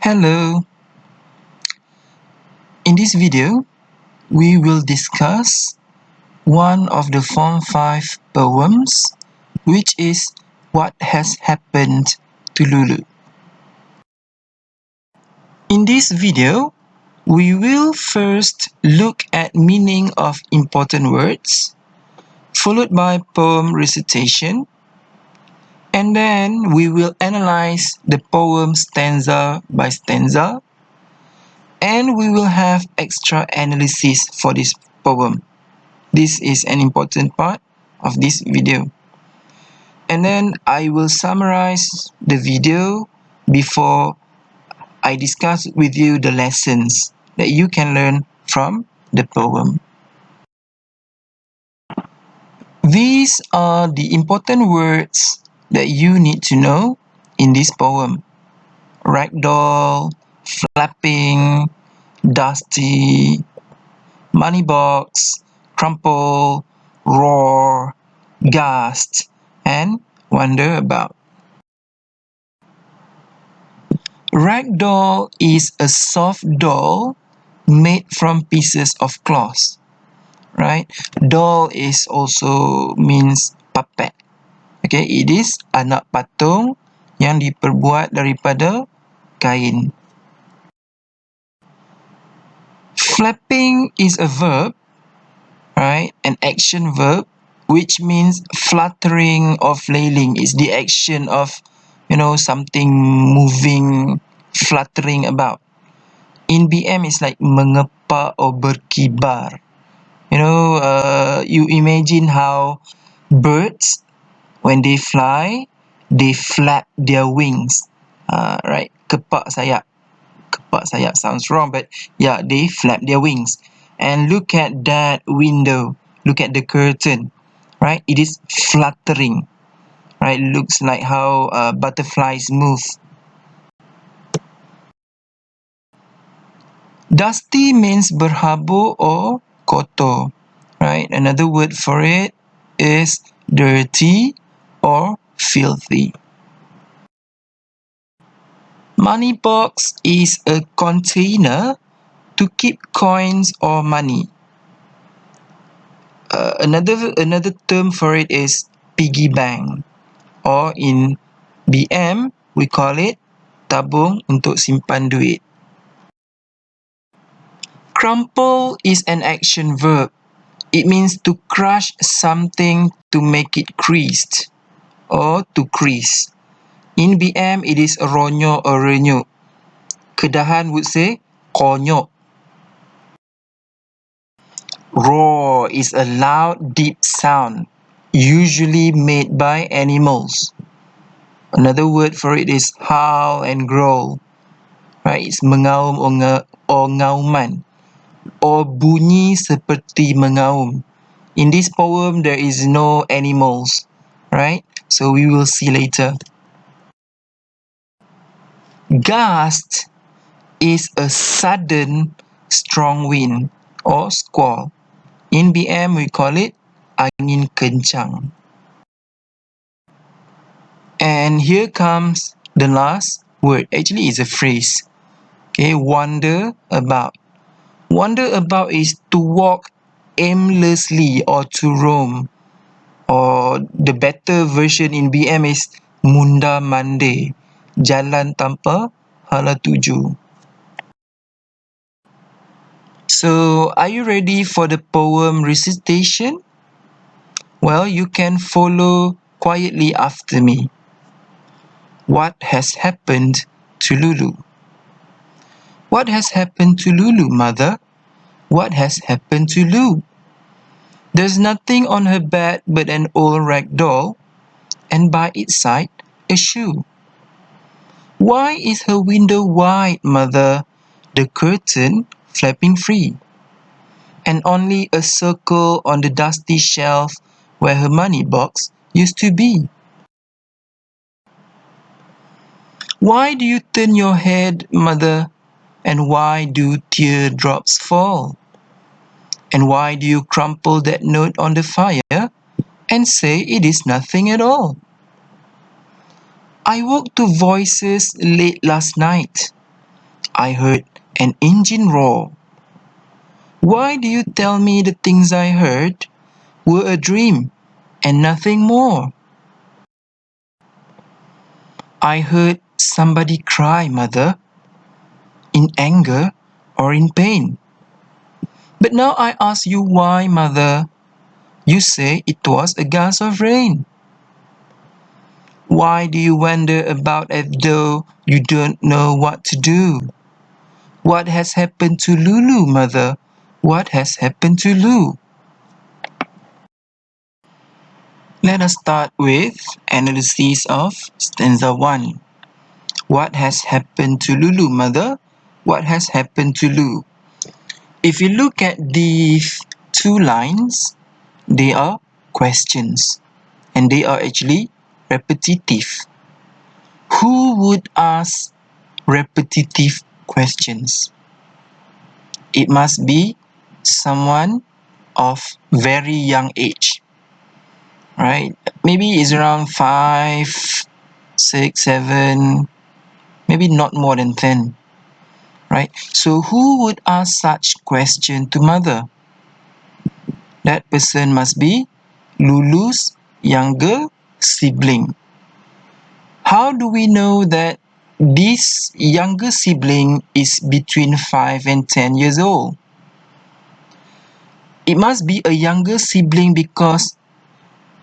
Hello. In this video, we will discuss one of the Form 5 poems, which is What Has Happened to Lulu. In this video, we will first look at meaning of important words, followed by poem recitation, and then we will analyze the poem stanza by stanza, and we will have extra analysis for this poem. This is an important part of this video. And then I will summarize the video before I discuss with you the lessons that you can learn from the poem. These are the important words that you need to know in this poem. Ragdoll, flapping, dusty, money box, crumple, roar, gust, and wonder about. Ragdoll is a soft doll made from pieces of cloth, right? Doll is also means puppet. Okay, it is anak patung yang diperbuat daripada kain. Flapping is a verb, right? An action verb, which means fluttering or flailing is the action of, something moving, fluttering about. In BM, it's like mengepak or berkibar. You imagine how birds, when they fly, they flap their wings, right? Kepak sayap. Kepak sayap sounds wrong, but yeah, they flap their wings. And look at that window. Look at the curtain, right? It is fluttering, right? Looks like how butterflies move. Dusty means berhabuk or kotor, right? Another word for it is dirty or filthy. Money box is a container to keep coins or money. Another term for it is piggy bank, or in BM we call it tabung untuk simpan duit. Crumple is an action verb. It means to crush something to make it creased or to crease. In BM, it is ronyok or renyuk. Kedahan would say konyok. Roar is a loud, deep sound, usually made by animals. Another word for it is howl and growl. Right? It's mengaum or ngauman, or bunyi seperti mengaum. In this poem, there is no animals, right? So we will see later. Gust is a sudden strong wind or squall. In BM, we call it angin kencang. And here comes the last word. Actually, it's a phrase. Okay, wander about. Wander about is to walk aimlessly or to roam. Or the better version in BM is munda mande, jalan tanpa hala tuju. So, are you ready for the poem recitation? Well, you can follow quietly after me. What has happened to Lulu? What has happened to Lulu, mother? What has happened to Lulu? There's nothing on her bed but an old rag doll, and by its side, a shoe. Why is her window wide, mother? The curtain flapping free, and only a circle on the dusty shelf where her money box used to be. Why do you turn your head, mother? And why do teardrops fall? And why do you crumple that note on the fire and say it is nothing at all? I woke to voices late last night. I heard an engine roar. Why do you tell me the things I heard were a dream and nothing more? I heard somebody cry, Mother, in anger or in pain. But now I ask you why, Mother. You say it was a gust of rain. Why do you wander about as though you don't know what to do? What has happened to Lulu, Mother? What has happened to Lulu? Let us start with analysis of stanza 1. What has happened to Lulu, Mother? What has happened to Lulu? If you look at these two lines, they are questions and they are actually repetitive. Who would ask repetitive questions? It must be someone of very young age, right? Maybe it's around 5, 6, 7, maybe not more than 10, right? So who would ask such question to mother? That person must be Lulu's younger sibling. How do we know that this younger sibling is between 5 and 10 years old? It must be a younger sibling because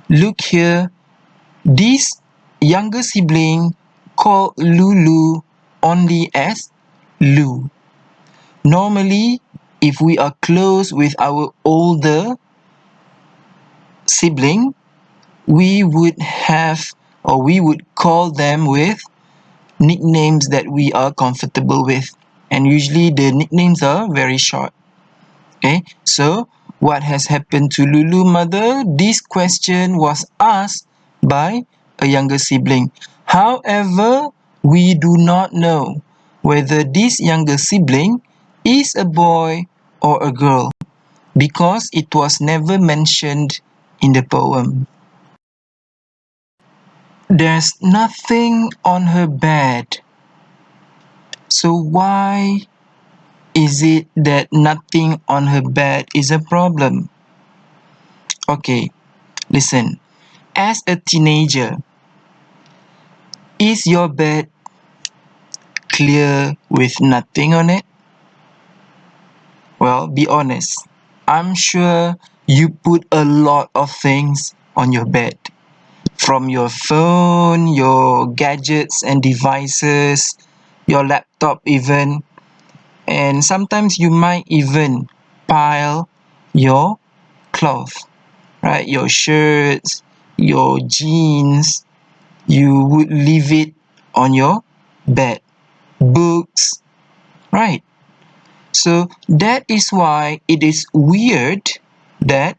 look here, this younger sibling called Lulu only as Lu. Normally, if we are close with our older sibling, we would have or we would call them with nicknames that we are comfortable with. And usually the nicknames are very short. Okay, so what has happened to Lulu, mother? This question was asked by a younger sibling. However, we do not know whether this younger sibling is a boy or a girl because it was never mentioned in the poem. There's nothing on her bed. So why is it that nothing on her bed is a problem? Okay, listen. As a teenager, is your bed clear with nothing on it? Well, be honest. I'm sure you put a lot of things on your bed. From your phone, your gadgets and devices, your laptop even. And sometimes you might even pile your clothes, right? Your shirts, your jeans, you would leave it on your bed. Books, right? So that is why it is weird that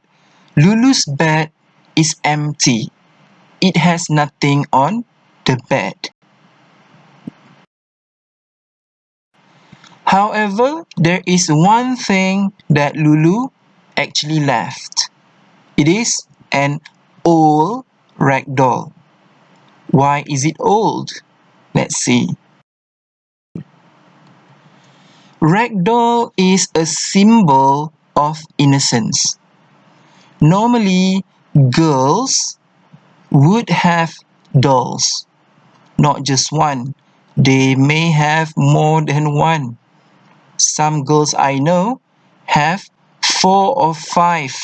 Lulu's bed is empty. It has nothing on the bed. However, there is one thing that Lulu actually left. It is an old rag doll. Why is it old? Let's see. Ragdoll is a symbol of innocence. Normally, girls would have dolls, not just one. They may have more than one. Some girls I know have 4 or 5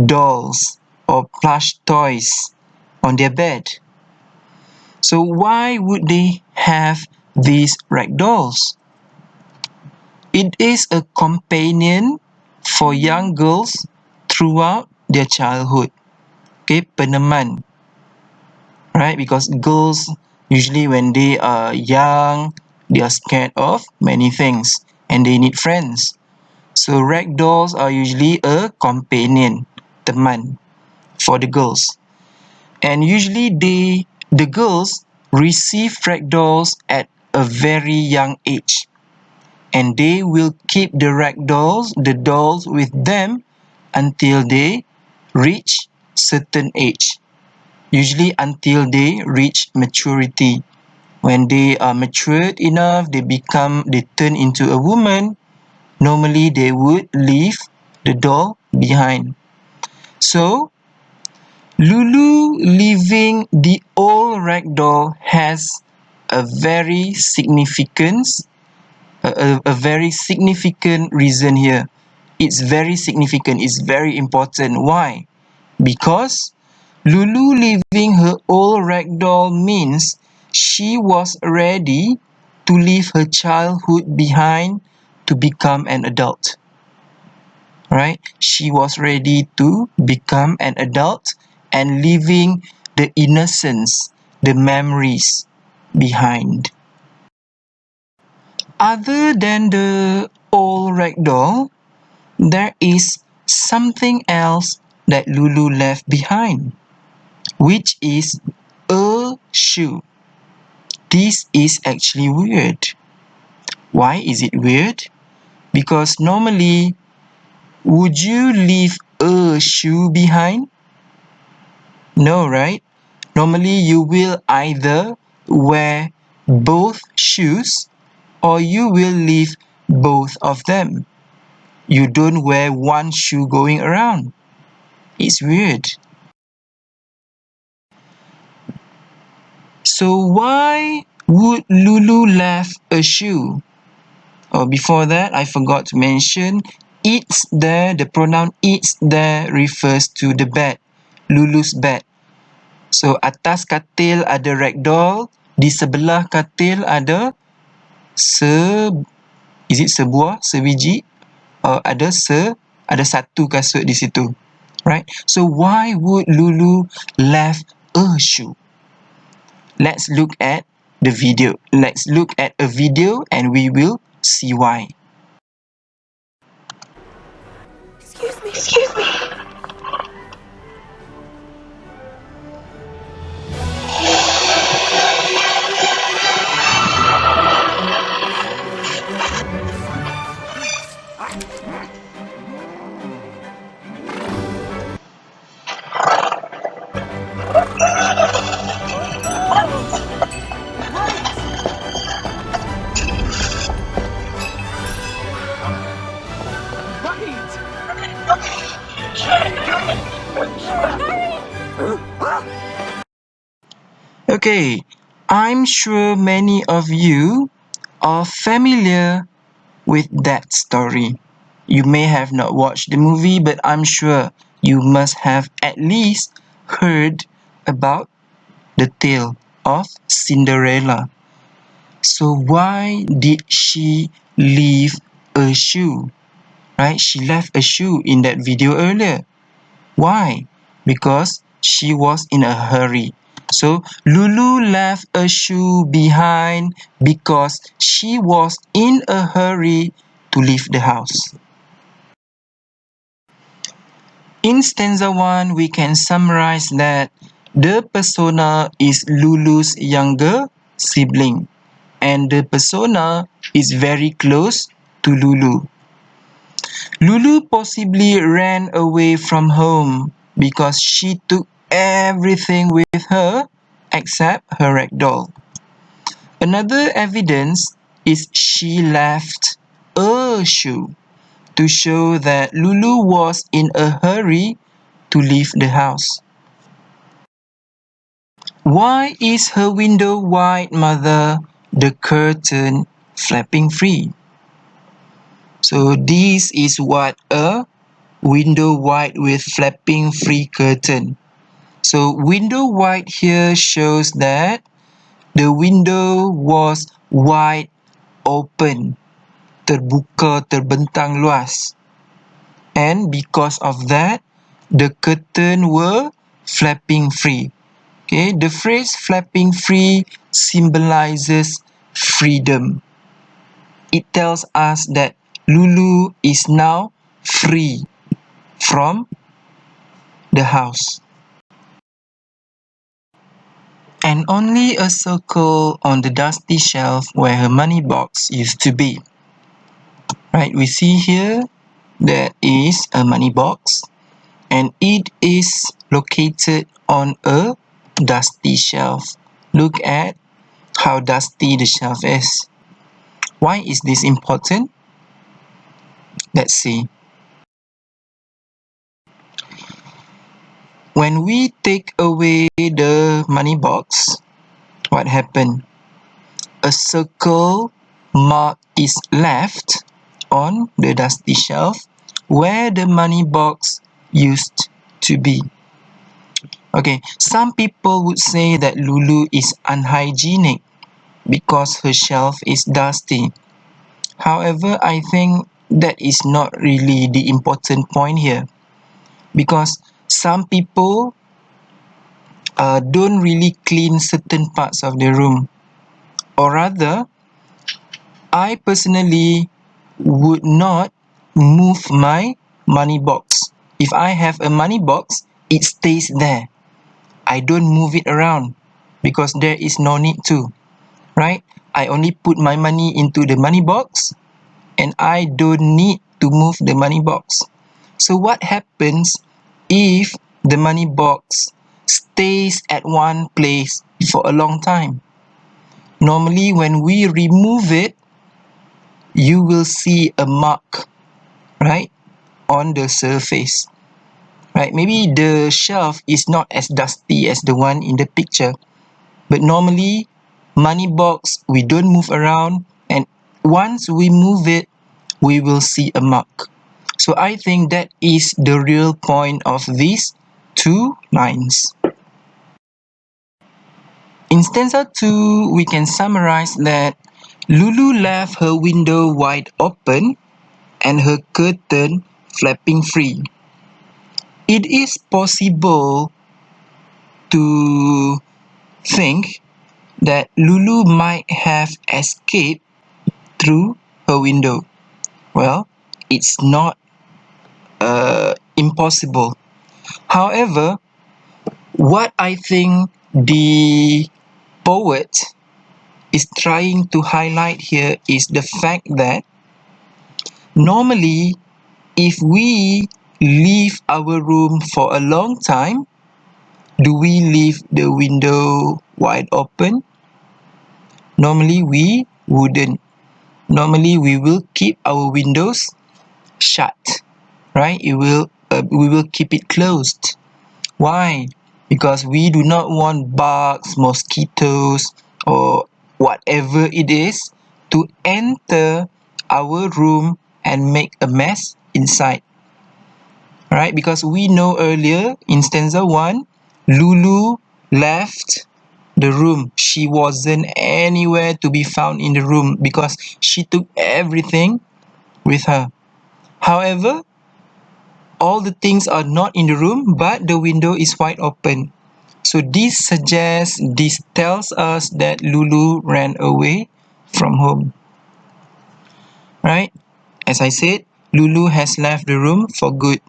dolls or plush toys on their bed. So why would they have these ragdolls? It is a companion for young girls throughout their childhood. Okay, peneman. Right? Because girls usually when they are young, they are scared of many things and they need friends. So rag dolls are usually a companion, teman, for the girls. And usually the girls receive rag dolls at a very young age. And they will keep the rag dolls, the dolls with them until they reach certain age, usually until they reach maturity. When they are matured enough, they turn into a woman. Normally, they would leave the doll behind. So, Lulu leaving the old rag doll has a very very significant reason here. It's very significant. It's very important. Why? Because Lulu leaving her old rag doll means she was ready to leave her childhood behind to become an adult. Right? She was ready to become an adult and leaving the innocence, the memories behind. Other than the old rag doll, there is something else that Lulu left behind, which is a shoe. This is actually weird. Why is it weird? Because normally, would you leave a shoe behind? No, right? Normally, you will either wear both shoes or you will leave both of them. You don't wear one shoe going around. It's weird. So why would Lulu left a shoe? Oh, before that, I forgot to mention, it's there, the pronoun it's there refers to the bed, Lulu's bed. So, atas katil ada ragdoll, di sebelah katil ada is it sebuah, sebiji? Ada satu kasut di situ. Right? So, why would Lulu left a shoe? Let's look at the video. Let's look at a video and we will see why. Excuse me. Okay, I'm sure many of you are familiar with that story. You may have not watched the movie, but I'm sure you must have at least heard about the tale of Cinderella. So why did she leave a shoe? Right? She left a shoe in that video earlier. Why? Because she was in a hurry. So Lulu left a shoe behind because she was in a hurry to leave the house. In stanza 1, we can summarize that the persona is Lulu's younger sibling and the persona is very close to Lulu. Lulu possibly ran away from home because she took everything with her except her rag doll. Another evidence is she left a shoe to show that Lulu was in a hurry to leave the house. Why is her window wide, mother? The curtain flapping free. So this is what a window wide with flapping free curtain. So window wide here shows that the window was wide open, terbuka, terbentang luas. And because of that, the curtain were flapping free. Okay, the phrase flapping free symbolizes freedom. It tells us that Lulu is now free from the house. And only a circle on the dusty shelf where her money box used to be. Right, we see here there is a money box and it is located on a dusty shelf. Look at how dusty the shelf is. Why is this important? Let's see. When we take away the money box, what happened? A circle mark is left on the dusty shelf where the money box used to be. Okay, some people would say that Lulu is unhygienic because her shelf is dusty. However, I think that is not really the important point here, because some people don't really clean certain parts of the room. Or rather, I personally would not move my money box. If I have a money box, it stays there. I don't move it around because there is no need to, right? I only put my money into the money box and I don't need to move the money box. So what happens if the money box stays at one place for a long time? Normally when we remove it, you will see a mark, right, on the surface. Right? Maybe the shelf is not as dusty as the one in the picture, but normally money box we don't move around, and once we move it, we will see a mark. So I think that is the real point of these two lines. In stanza 2, we can summarize that Lulu left her window wide open and her curtain flapping free. It is possible to think that Lulu might have escaped through her window. Well, it's not impossible. However, what I think the poet is trying to highlight here is the fact that normally, if we leave our room for a long time, do we leave the window wide open? Normally, we wouldn't. Normally, we will keep our windows shut, right? We will keep it closed. Why? Because we do not want bugs, mosquitoes, or whatever it is to enter our room and make a mess inside. Right? Because we know earlier in stanza 1, Lulu left the room. She wasn't anywhere to be found in the room because she took everything with her. However, all the things are not in the room, but the window is wide open. So this tells us that Lulu ran away from home. Right? As I said, Lulu has left the room for good.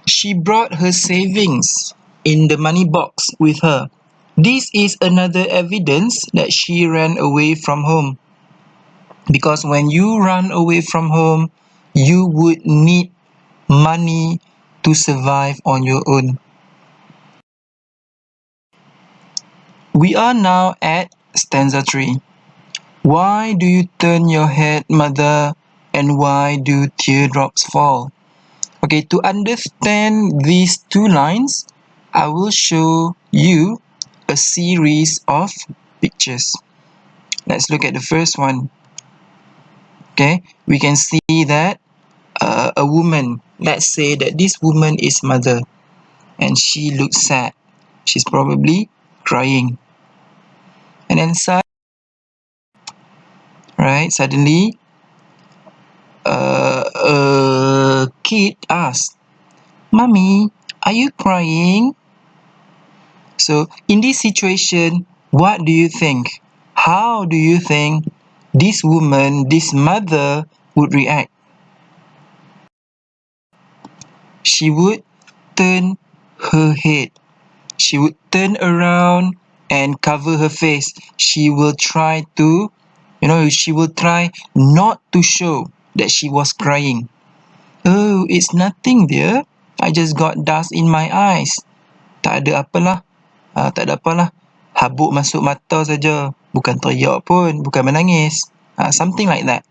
She brought her savings in the money box with her. This is another evidence that she ran away from home. Because when you run away from home, you would need money to survive on your own. We are now at stanza 3. Why do you turn your head, mother, and why do teardrops fall? Okay, to understand these two lines, I will show you a series of pictures. Let's look at the first one. Okay, we can see that a woman, let's say that this woman is mother and she looks sad. She's probably crying. And then suddenly a kid asks, "Mommy, are you crying?" So in this situation, what do you think? How do you think this woman, this mother would react? She would turn her head. She would turn around and cover her face. She will try to, she will try not to show that she was crying. Oh, it's nothing dear. I just got dust in my eyes. Tak ada apalah. Tak ada apalah. Habuk masuk mata saja. bukan teriak pun, bukan menangis. Something like that,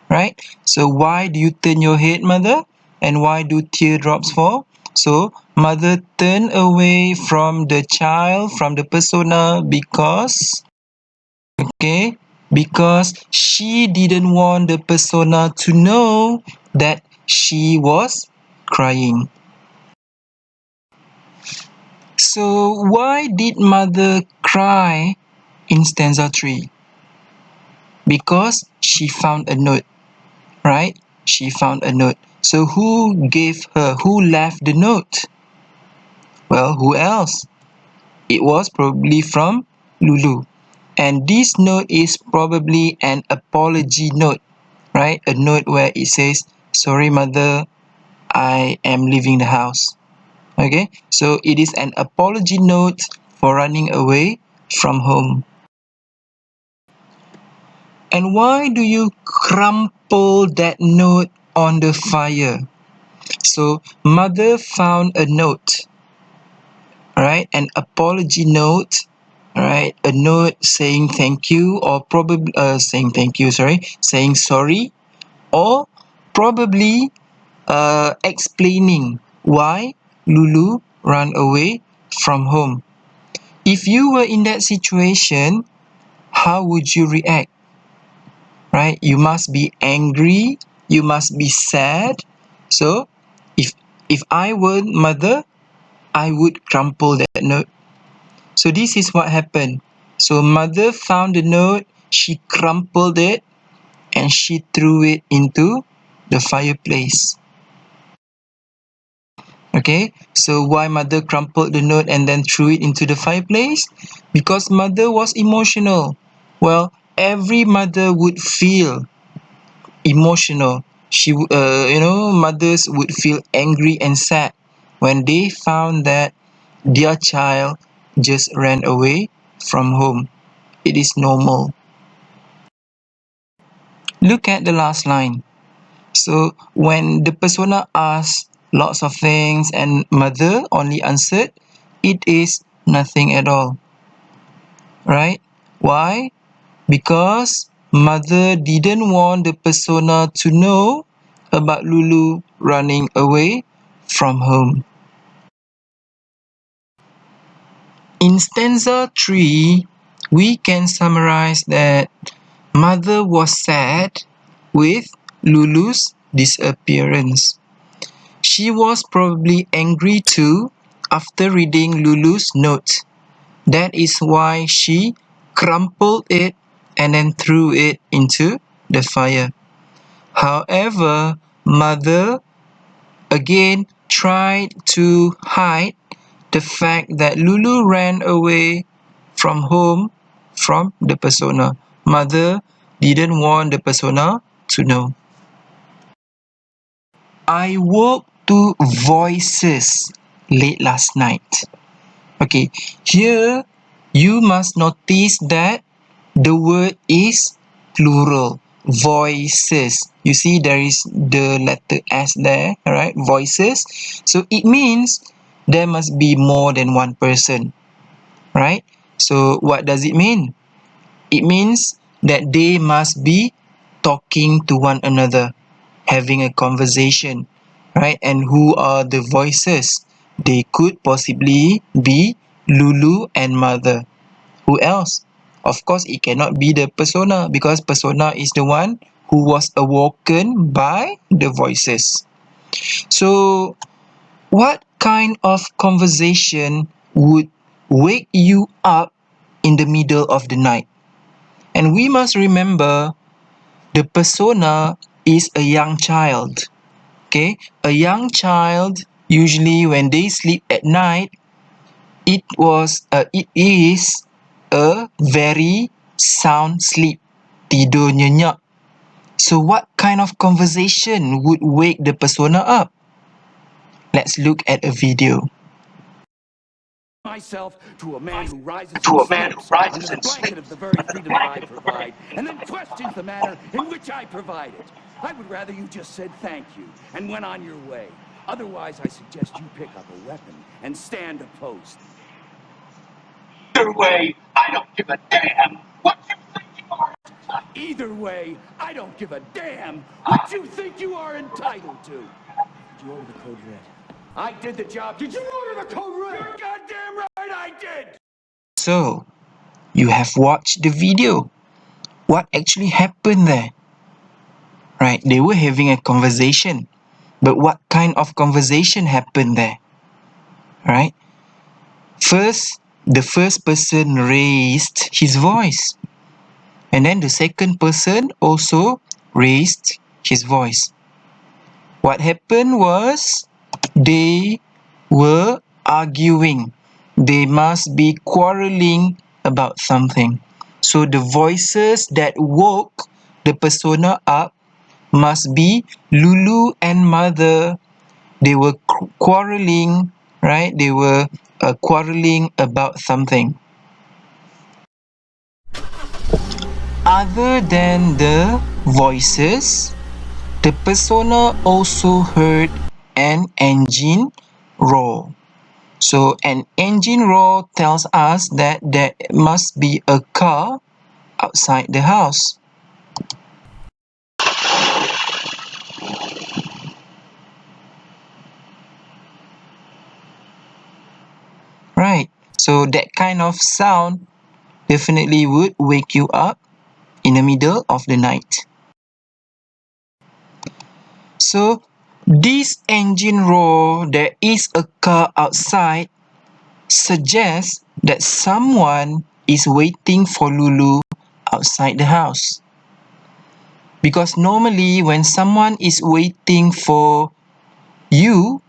right? So why do you turn your head, mother? And why do teardrops fall? So mother turned away from the child, from the persona, because she didn't want the persona to know that she was crying. So why did mother cry in stanza 3? Because she found a note, right? She found a note. So who left the note? Well, who else? It was probably from Lulu. And this note is probably an apology note, right? A note where it says, sorry mother, I am leaving the house. Okay, so it is an apology note for running away from home. And why do you crumple that note on the fire? So mother found a note, right? An apology note, right? A note saying thank you, or probably saying sorry, or probably explaining why Lulu ran away from home. If you were in that situation, how would you react? Right? You must be angry, you must be sad. So if I were mother, I would crumple that note. So this is what happened. So mother found the note, she crumpled it, and she threw it into the fireplace. Okay, so why mother crumpled the note and then threw it into the fireplace? Because mother was emotional. Well, every mother would feel emotional. Mothers would feel angry and sad when they found that their child just ran away from home. It is normal. Look at the last line. So when the persona asked lots of things and mother only answered, it is nothing at all. Right? Why? Because mother didn't want the persona to know about Lulu running away from home. In stanza 3, we can summarize that mother was sad with Lulu's disappearance. She was probably angry too after reading Lulu's note. That is why she crumpled it and then threw it into the fire. However, mother again tried to hide the fact that Lulu ran away from home from the persona. Mother didn't want the persona to know. I woke to voices late last night. Okay, here you must notice that the word is plural. Voices. You see there is the letter S there, right? Voices. So it means there must be more than one person, right? So what does it mean? It means that they must be talking to one another, having a conversation, right? And who are the voices? They could possibly be Lulu and mother. Who else? Of course, it cannot be the persona because persona is the one who was awoken by the voices. So, what kind of conversation would wake you up in the middle of the night? And we must remember the persona is a young child. Okay, a young child usually when they sleep at night, it is a very sound sleep, tidur nyenyak. So what kind of conversation would wake the persona up? Let's look at a video. Myself to a man who rises and sleeps under the blanket of the very freedom that I provide, and then questions the manner in which I provide it. I would rather you just said thank you and went on your way. Otherwise, I suggest you pick up a weapon and stand a post. Your way, I don't give a damn. Either way, I don't give a damn what you think you are entitled to. Did you order the code red? I did the job. Did you order the code red? You're goddamn right I did! So, you have watched the video. What actually happened there? Right, they were having a conversation. But what kind of conversation happened there? Right? First, the first person raised his voice. And then the second person also raised his voice. What happened was they were arguing. They must be quarreling about something. So the voices that woke the persona up must be Lulu and Mother. They were quarreling, right? They were quarreling about something. Other than the voices, the persona also heard an engine roar. So an engine roar tells us that there must be a car outside the house. Right. So that kind of sound definitely would wake you up in the middle of the night. So this engine roar, there is a car outside, suggests that someone is waiting for Lulu outside the house. Because normally when someone is waiting for you,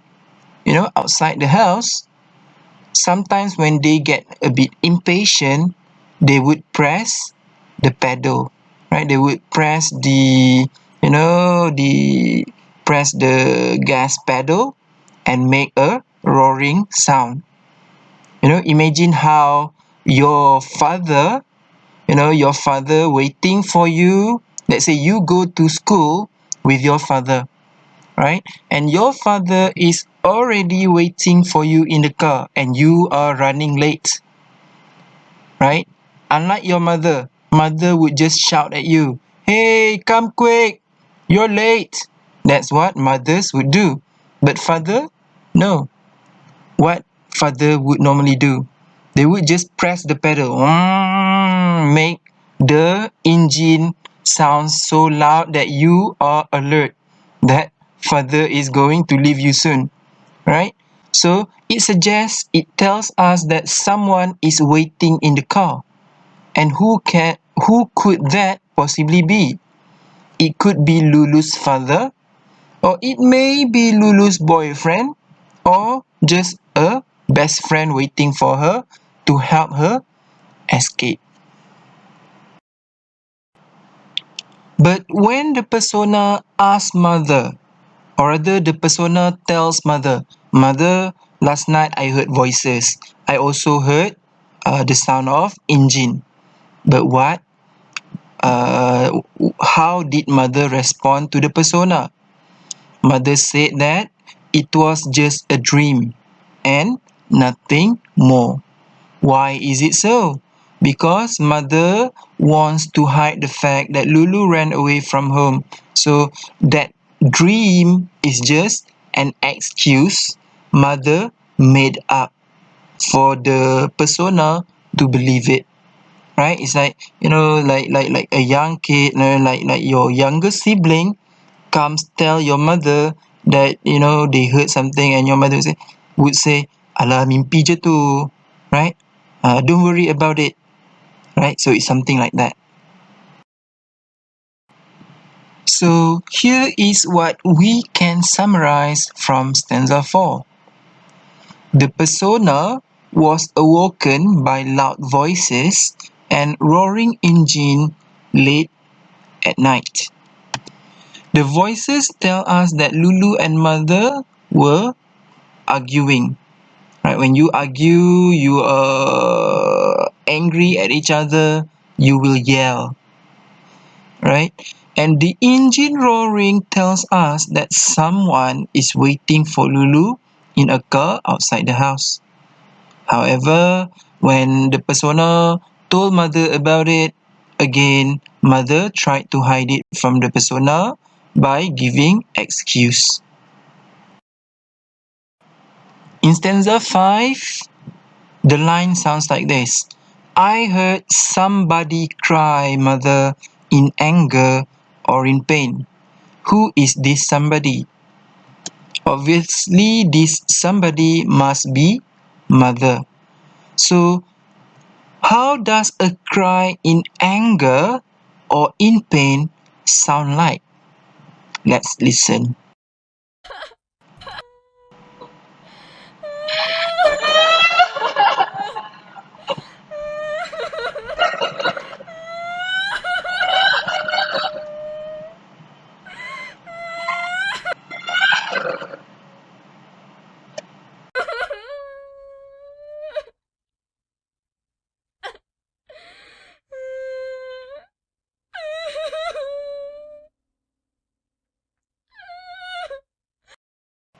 outside the house, sometimes when they get a bit impatient, they would press the pedal, right? They would press the gas pedal and make a roaring sound. Imagine how your father, your father waiting for you. Let's say you go to school with your father, right? And your father is already waiting for you in the car and you are running late, right? Unlike your mother would just shout at you, "Hey, come quick, you're late." That's what mothers would do. But father, no. What father would normally do? They would just press the pedal, make the engine sound so loud that you are alert that father is going to leave you soon, right? So it tells us that someone is waiting in the car. And who could that possibly be? It could be Lulu's father, or it may be Lulu's boyfriend, or just a best friend waiting for her to help her escape. But when the persona asks mother, or rather the persona tells mother, "Mother, last night I heard voices. I also heard the sound of engine." But uh, how did mother respond to the persona? Mother said that it was just a dream and nothing more. Why is it so? Because mother wants to hide the fact that Lulu ran away from home. So that dream is just an excuse mother made up for the persona to believe it. Right? It's like, like a young kid, like your younger sibling comes tell your mother that they heard something, and your mother would say, "Alah, mimpi je tu," right? Don't worry about it, right? So it's something like that. So here is what we can summarize from stanza 4. The persona was awoken by loud voices and roaring engine late at night. The voices tell us that Lulu and mother were arguing. Right? When you argue, you are angry at each other, you will yell. Right? And the engine roaring tells us that someone is waiting for Lulu in a car outside the house. However, when the persona told mother about it, Again, mother tried to hide it from the persona by giving excuse. In stanza 5, the line sounds like this. I heard somebody cry, mother, in anger or in pain. Who is this somebody? Obviously, this somebody must be mother. So, how does a cry in anger or in pain sound like? Let's listen.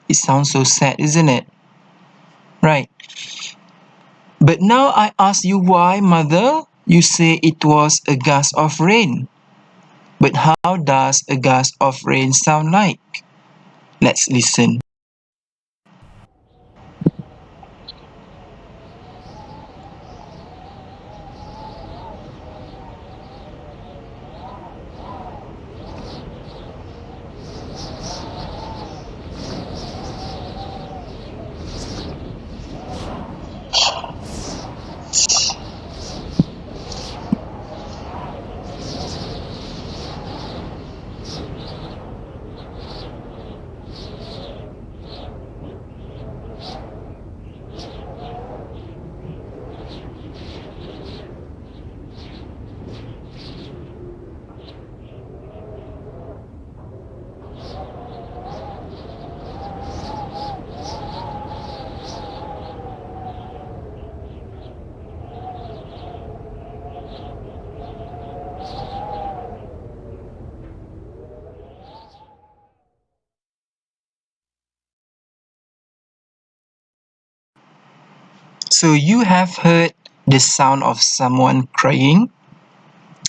It sounds so sad, isn't it? Right. But now I ask you why, mother? You say it was a gust of rain. But how does a gust of rain sound like? Let's listen. So you have heard the sound of someone crying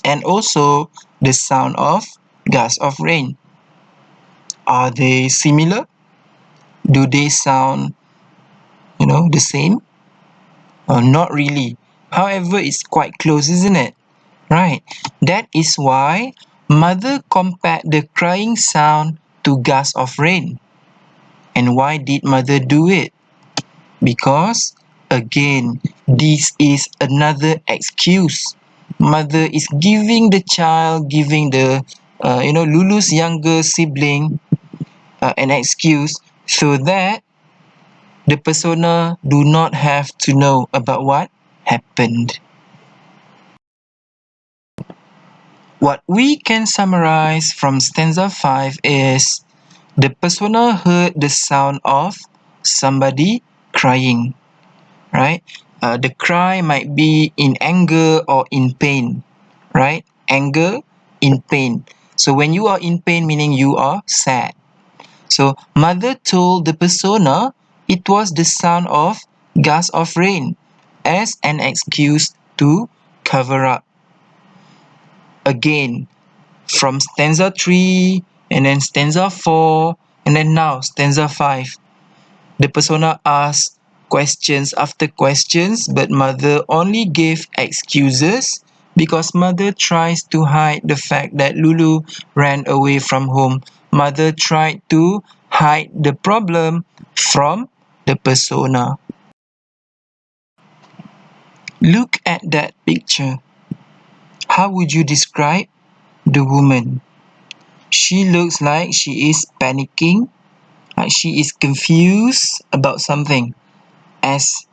and also the sound of gust of rain. Are they similar? Do they sound, the same? Not really. However, it's quite close, isn't it? Right. That is why mother compared the crying sound to gust of rain. And why did mother do it? Because, again, this is another excuse. Mother is giving the child, giving Lulu's younger sibling an excuse so that the persona do not have to know about what happened. What we can summarize from stanza 5 is the persona heard the sound of somebody crying, right? The cry might be in anger or in pain, right? Anger, in pain. So when you are in pain, meaning you are sad. So mother told the persona it was the sound of gust of rain as an excuse to cover up. Again, from stanza 3 and then stanza 4 and then now stanza 5. The persona asked questions after questions, but mother only gave excuses because mother tries to hide the fact that Lulu ran away from home. Mother tried to hide the problem from the persona. Look at that picture. How would you describe the woman? She looks like she is panicking, like she is confused about something, as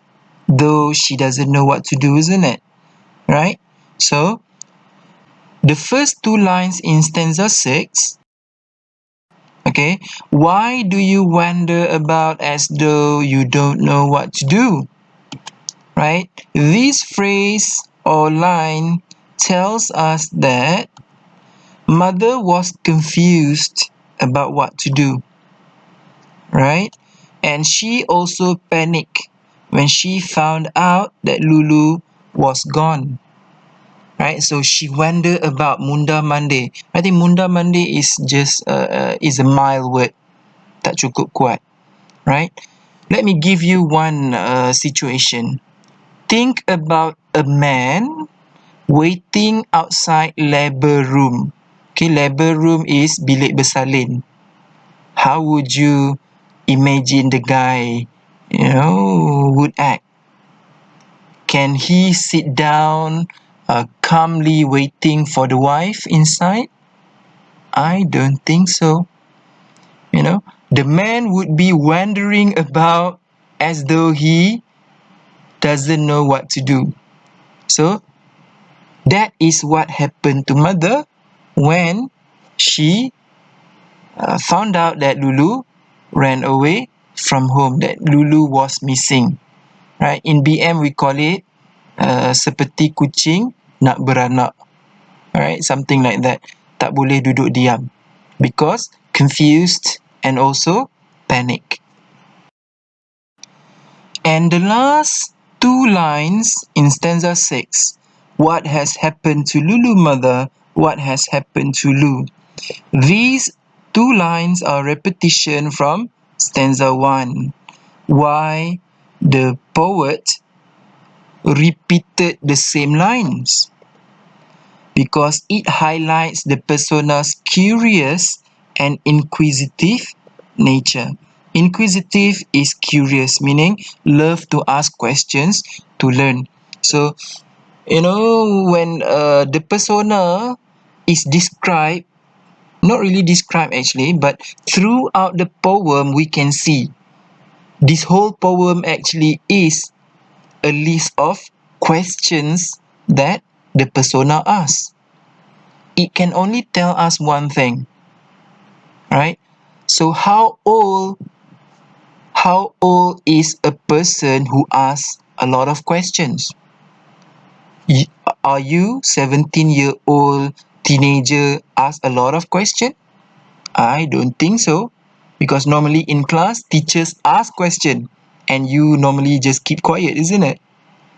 though she doesn't know what to do, isn't it? Right? So, the first two lines in stanza 6, okay, why do you wander about as though you don't know what to do? Right? This phrase or line tells us that mother was confused about what to do, right? And she also panicked when she found out that Lulu was gone, right? So she wondered about Munda Mande. I think Munda Mande is just is a mild word, tak cukup kuat, right? Let me give you one situation. Think about a man waiting outside labor room. Okay, labor room is bilik bersalin. How would you imagine the guy, would act? Can he sit down, calmly waiting for the wife inside? I don't think so. The man would be wandering about as though he doesn't know what to do. So that is what happened to mother when she found out that Lulu ran away from home, that Lulu was missing. Right? In BM we call it seperti kucing nak beranak. Alright, something like that. Tak boleh duduk diam because confused and also panic. And the last two lines in stanza 6. What has happened to Lulu mother? What has happened to Lu? These two lines are repetition from stanza 1. Why the poet repeated the same lines? Because it highlights the persona's curious and inquisitive nature. Inquisitive is curious, meaning love to ask questions to learn. So, when the persona is described, not really described actually, but throughout the poem we can see this whole poem actually is a list of questions that the persona asks. It can only tell us one thing, right? So how old is a person who asks a lot of questions? Are you 17-year-old teenager ask a lot of questions? I don't think so, because normally in class teachers ask question and you normally just keep quiet, isn't it?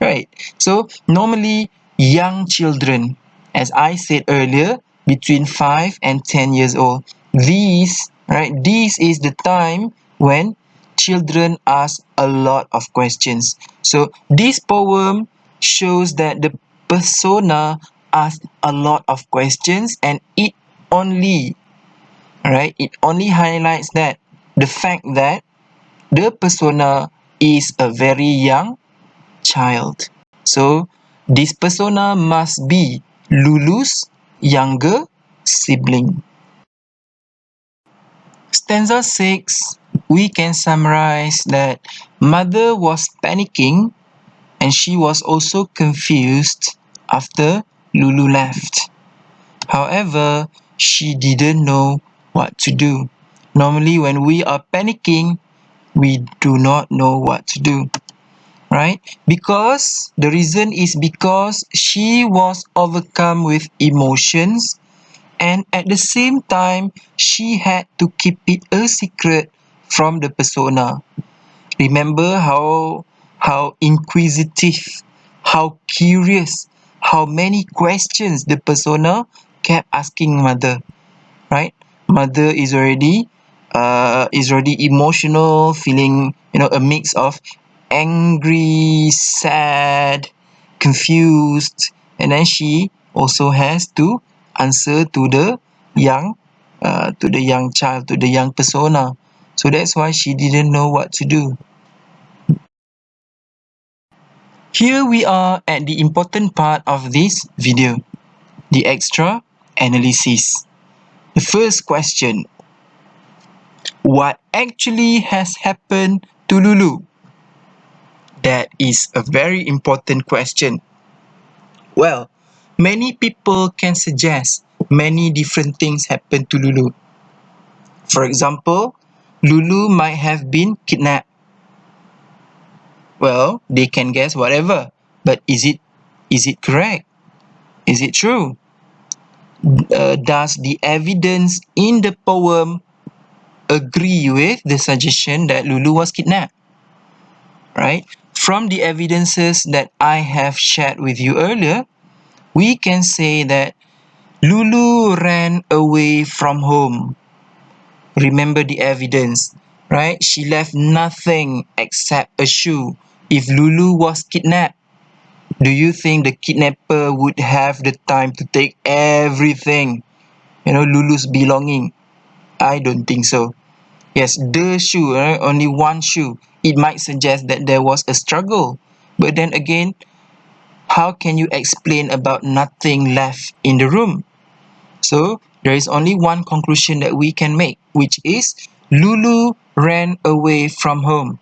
Right. So normally young children, as I said earlier, between 5 and 10 years old, this is the time when children ask a lot of questions. So this poem shows that the persona asked a lot of questions, and it only highlights that the fact that the persona is a very young child. So this persona must be Lulu's younger sibling. Stanza 6, we can summarize that mother was panicking and she was also confused after Lulu left. However, she didn't know what to do. Normally when we are panicking, we do not know what to do. Right? Because the reason is because she was overcome with emotions, and at the same time she had to keep it a secret from the persona. Remember how inquisitive, how curious, how many questions the persona kept asking mother, right? Mother is already emotional, feeling a mix of angry, sad, confused, and then she also has to answer to the young child, to the young persona. So that's why she didn't know what to do. Here we are at the important part of this video, the extra analysis. The first question: what actually has happened to Lulu? That is a very important question. Well, many people can suggest many different things happened to Lulu. For example, Lulu might have been kidnapped. Well, they can guess whatever, but is it correct? Is it true? Does the evidence in the poem agree with the suggestion that Lulu was kidnapped? Right? From the evidences that I have shared with you earlier, we can say that Lulu ran away from home. Remember the evidence, right? She left nothing except a shoe. If Lulu was kidnapped, do you think the kidnapper would have the time to take everything, Lulu's belonging? I don't think so. Yes, the shoe, right? Only one shoe. It might suggest that there was a struggle. But then again, how can you explain about nothing left in the room? So there is only one conclusion that we can make, which is Lulu ran away from home.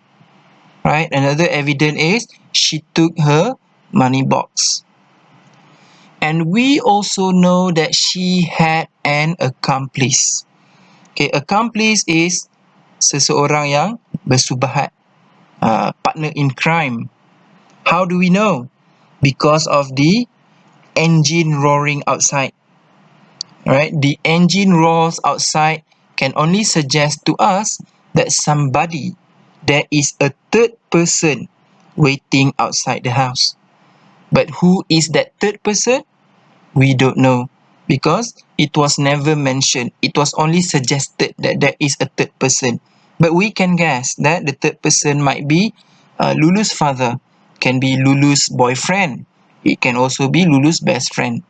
Right? Another evidence is she took her money box. And we also know that she had an accomplice. Okay, accomplice is seseorang yang bersubahat, partner in crime. How do we know? Because of the engine roaring outside. Right? The engine roars outside can only suggest to us that there is a third person waiting outside the house. But who is that third person? We don't know because it was never mentioned. It was only suggested that there is a third person. But we can guess that the third person might be Lulu's father, can be Lulu's boyfriend. It can also be Lulu's best friend.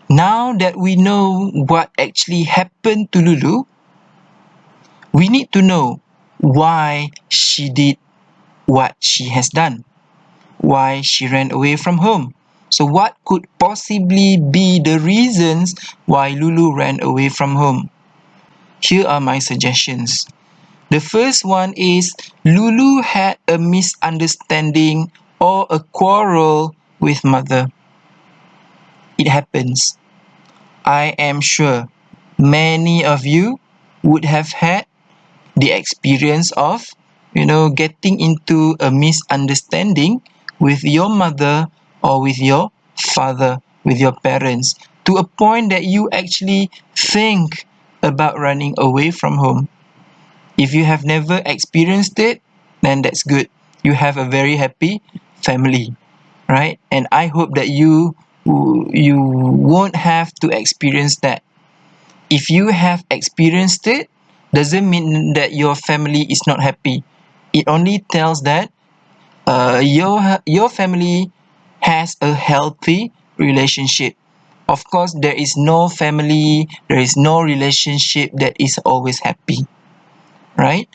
Now that we know what actually happened to Lulu, we need to know why she did what she has done, why she ran away from home. So, what could possibly be the reasons why Lulu ran away from home? Here are my suggestions. The first one is Lulu had a misunderstanding or a quarrel with mother. It happens. I am sure many of you would have had the experience of, getting into a misunderstanding with your mother or with your father, with your parents, to a point that you actually think about running away from home. If you have never experienced it, then that's good. You have a very happy family, right? And I hope that you won't have to experience that. If you have experienced it, doesn't mean that your family is not happy. It only tells that your family has a healthy relationship. Of course, there is no family, there is no relationship that is always happy, right?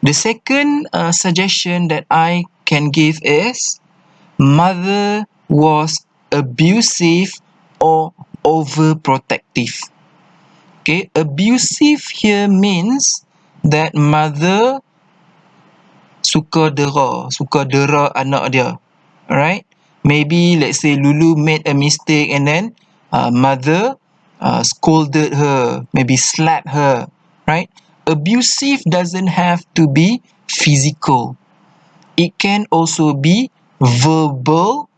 The second suggestion that I can give is mother was abusive or overprotective. Okay, abusive here means that mother suka dera anak dia. Alright? Maybe let's say Lulu made a mistake and then mother scolded her, maybe slapped her. Right? Abusive doesn't have to be physical. It can also be verbal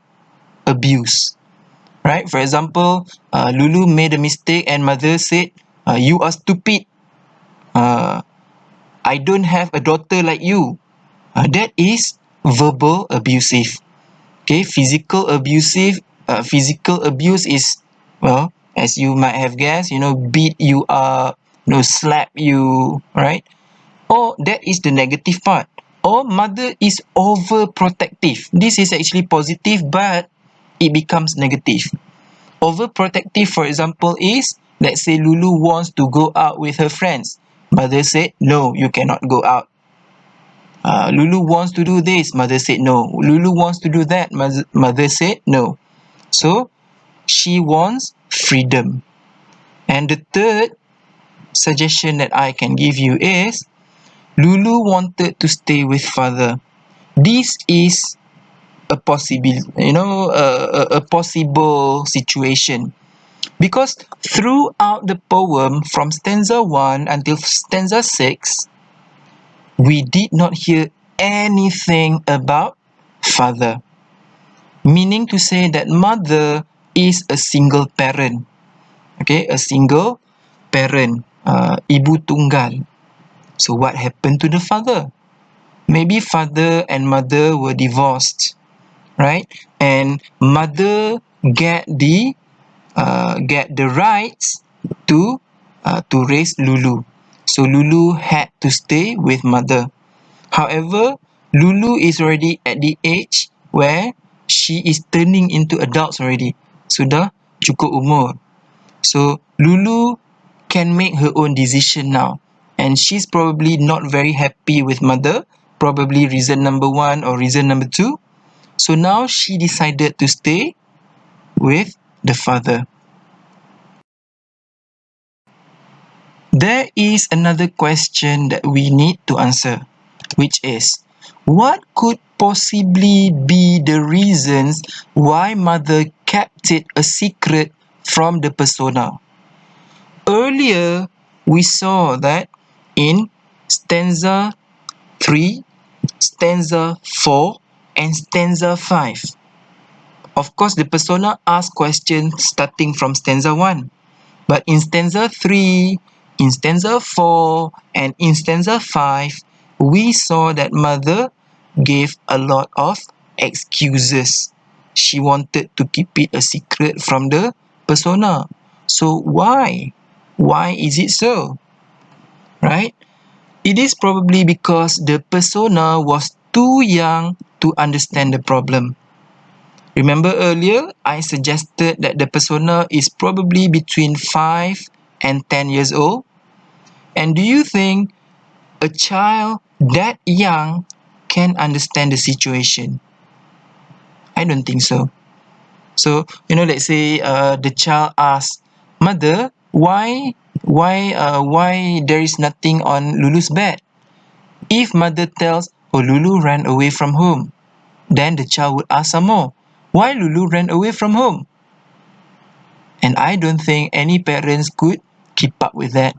abuse. Right? For example, Lulu made a mistake and mother said, "You are stupid. Uh, I don't have a daughter like you." That is verbal abusive. Okay, physical abuse is, well, as you might have guessed, beat you up, slap you, right? Or that is the negative part. Or mother is overprotective. This is actually positive, but it becomes negative. Overprotective, for example, is, let's say Lulu wants to go out with her friends. Mother said, no, you cannot go out. Lulu wants to do this, mother said no. Lulu wants to do that, mother said no. So she wants freedom. And the third suggestion that I can give you is Lulu wanted to stay with father. This is a possible, a possible situation. Because throughout the poem, from stanza 1 until stanza 6, we did not hear anything about father. Meaning to say that mother is a single parent. Okay, a single parent, ibu tunggal. So what happened to the father? Maybe father and mother were divorced, right? And mother get the rights to raise Lulu. So Lulu had to stay with mother. However, Lulu is already at the age where she is turning into adults already. Sudah cukup umur. So Lulu can make her own decision now. And she's probably not very happy with mother. Probably reason number one or reason number two. So now she decided to stay with the father. There is another question that we need to answer, which is, what could possibly be the reasons why mother kept it a secret from the persona? Earlier, we saw that in stanza 3, stanza 4, and stanza 5. Of course, the persona asks questions starting from stanza 1. But in stanza 3, in stanza 4, and in stanza 5, we saw that mother gave a lot of excuses. She wanted to keep it a secret from the persona. So why? Why is it so? Right? It is probably because the persona was too young to understand the problem. Remember earlier, I suggested that the persona is probably between 5 and 10 years old. And do you think a child that young can understand the situation? I don't think so. So, let's say the child asks, Mother, why there is nothing on Lulu's bed? If mother tells, oh, Lulu ran away from home, then the child would ask some more, why Lulu ran away from home? And I don't think any parents could keep up with that.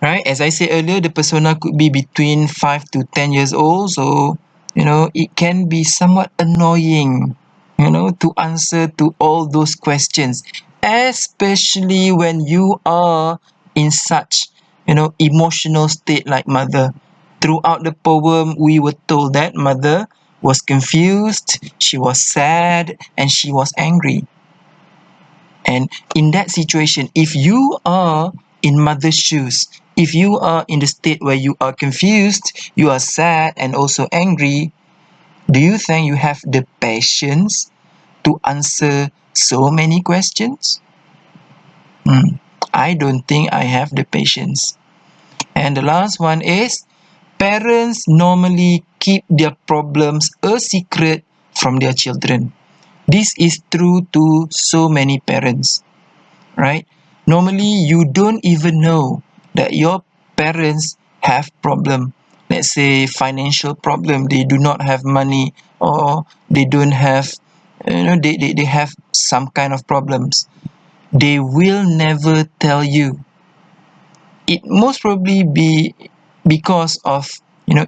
Right? As I said earlier, the persona could be between 5 to 10 years old. So, it can be somewhat annoying, to answer to all those questions, especially when you are in such, emotional state like mother. Throughout the poem, we were told that mother was confused, she was sad, and she was angry. And in that situation, if you are in mother's shoes, if you are in the state where you are confused, you are sad and also angry, do you think you have the patience to answer so many questions? I don't think I have the patience. And the last one is, parents normally keep their problems a secret from their children. This is true to so many parents. Right? Normally, you don't even know that your parents have problem. Let's say financial problem. They do not have money, or they don't have, they have some kind of problems. They will never tell you. It most probably be because of,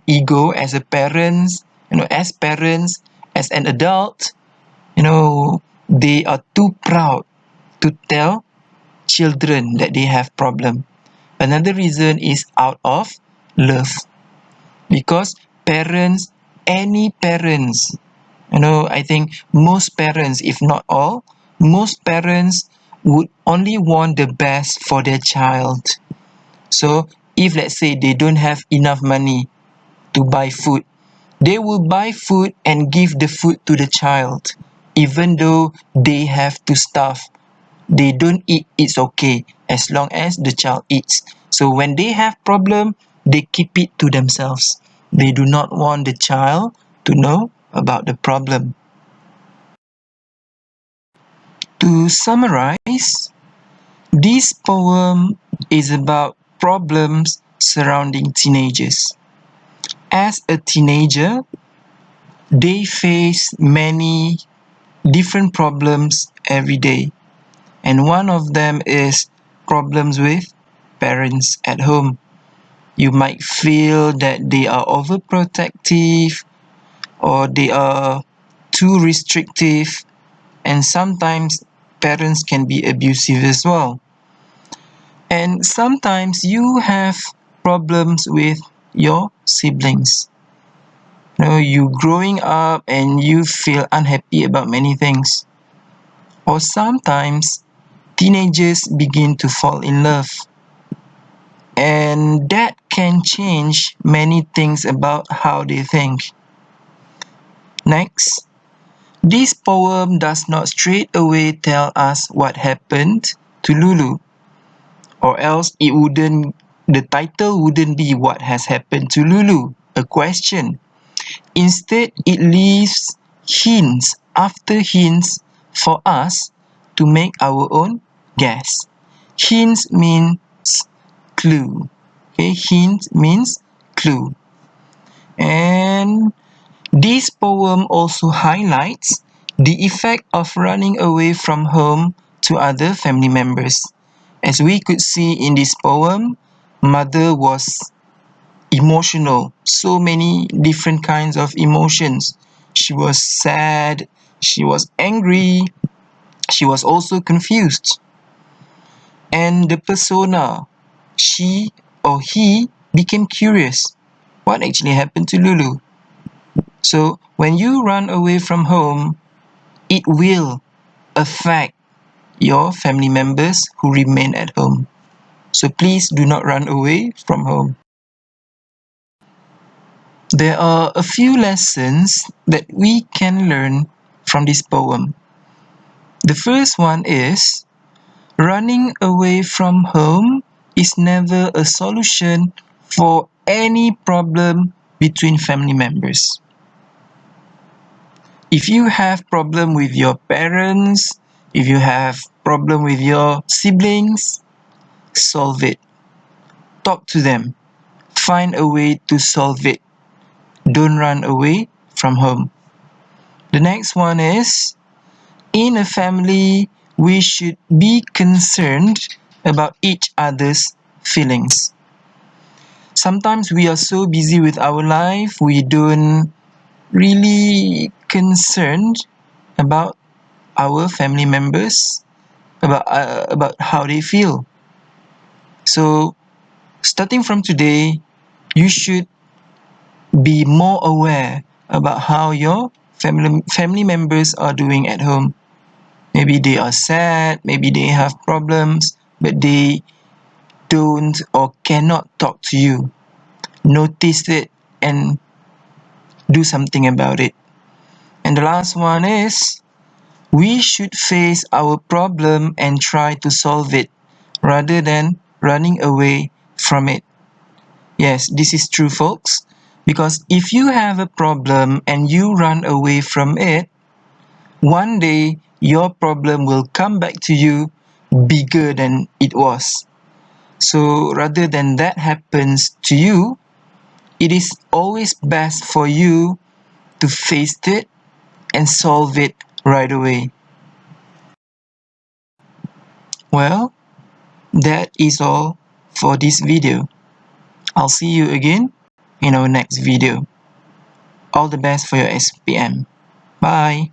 ego as a parents, as an adult, they are too proud to tell children that they have problem. Another reason is out of love, because any parents, I think most parents, if not all, most parents would only want the best for their child. So if let's say they don't have enough money to buy food, they will buy food and give the food to the child, even though they have to starve. They don't eat, it's okay, as long as the child eats. So when they have problem, they keep it to themselves. They do not want the child to know about the problem. To summarize, this poem is about problems surrounding teenagers. As a teenager, they face many different problems every day. And one of them is problems with parents at home. You might feel that they are overprotective, or they are too restrictive, and sometimes parents can be abusive as well. And sometimes you have problems with your siblings. You growing up and you feel unhappy about many things. Or sometimes teenagers begin to fall in love. And that can change many things about how they think. Next, this poem does not straight away tell us what happened to Lulu, or else the title wouldn't be What Has Happened to Lulu, a question. Instead, it leaves hints after hints for us to make our own guess. Hints means clue. Okay, hint means clue. And this poem also highlights the effect of running away from home to other family members. As we could see in this poem, mother was emotional, so many different kinds of emotions. She was sad, she was angry, she was also confused. And the persona, she or he, became curious. What actually happened to Lulu? So when you run away from home, it will affect your family members who remain at home. So please do not run away from home. There are a few lessons that we can learn from this poem. The first one is running away from home is never a solution for any problem between family members. If you have problem with your parents, if you have problem with your siblings, solve it. Talk to them. Find a way to solve it. Don't run away from home. The next one is, in a family, we should be concerned about each other's feelings. Sometimes we are so busy with our life, we don't really concerned about our family members, about how they feel. So starting from today, you should be more aware about how your family members are doing at home. Maybe they are sad, maybe they have problems, but they don't or cannot talk to you. Notice it and do something about it. And the last one is, we should face our problem and try to solve it rather than running away from it. Yes, this is true, folks. Because if you have a problem and you run away from it, one day your problem will come back to you bigger than it was. So rather than that happens to you, it is always best for you to face it and solve it right away. Well, that is all for this video. I'll see you again in our next video. All the best for your SPM. Bye.